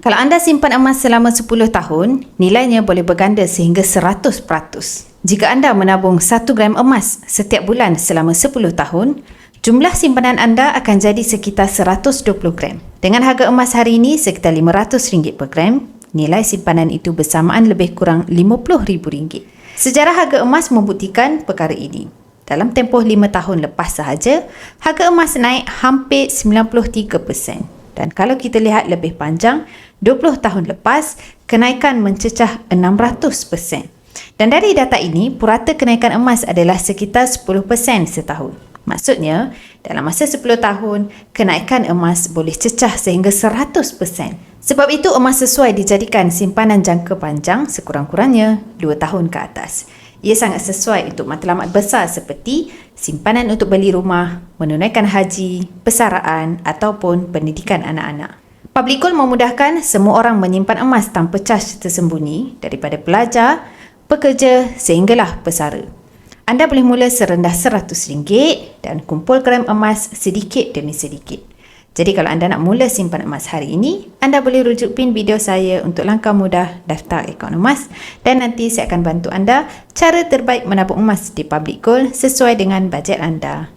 Kalau anda simpan emas selama 10 tahun, nilainya boleh berganda sehingga 100%. Jika anda menabung 1 gram emas setiap bulan selama 10 tahun, jumlah simpanan anda akan jadi sekitar 120 gram. Dengan harga emas hari ini sekitar RM500 per gram, nilai simpanan itu bersamaan lebih kurang RM50,000. Sejarah harga emas membuktikan perkara ini. Dalam tempoh 5 tahun lepas sahaja, harga emas naik hampir 93%. Dan kalau kita lihat lebih panjang, 20 tahun lepas, kenaikan mencecah 600%. Dan dari data ini, purata kenaikan emas adalah sekitar 10% setahun. Maksudnya, dalam masa 10 tahun, kenaikan emas boleh cecah sehingga 100%. Sebab itu, emas sesuai dijadikan simpanan jangka panjang sekurang-kurangnya 2 tahun ke atas. Ia sangat sesuai untuk matlamat besar seperti simpanan untuk beli rumah, menunaikan haji, persaraan ataupun pendidikan anak-anak. Public Gold memudahkan semua orang menyimpan emas tanpa caj tersembunyi daripada pelajar, pekerja sehinggalah pesara. Anda boleh mula serendah RM100 dan kumpul gram emas sedikit demi sedikit. Jadi kalau anda nak mula simpan emas hari ini, anda boleh rujuk pin video saya untuk langkah mudah daftar akaun emas dan nanti saya akan bantu anda cara terbaik menabung emas di Public Gold sesuai dengan bajet anda.